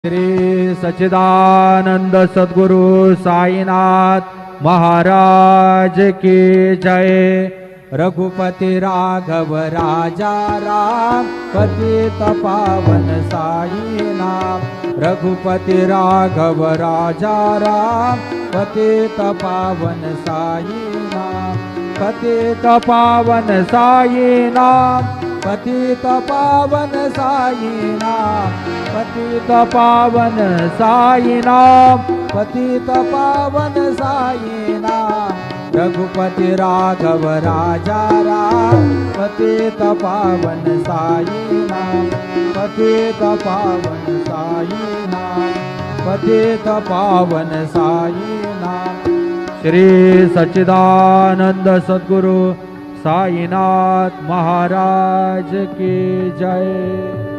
श्री सच्चिदानंद सद्गुरु साईनाथ महाराज की जय। रघुपति राघव राजा राम पतित पावन साई नाम। रघुपति राघव राजा राम पतित पावन साई नाम। पतित पावन साई नाम। पतित पावन साई नाम। पतित पावन साई नाम। पतित पावन साई नाम। रघुपति राघव राजा राम पतित पावन साई नाम। पतित पावन साई नाम। पतित पावन साई नाम। श्री सच्चिदानंद सद्गुरु साईनाथ महाराज की जय।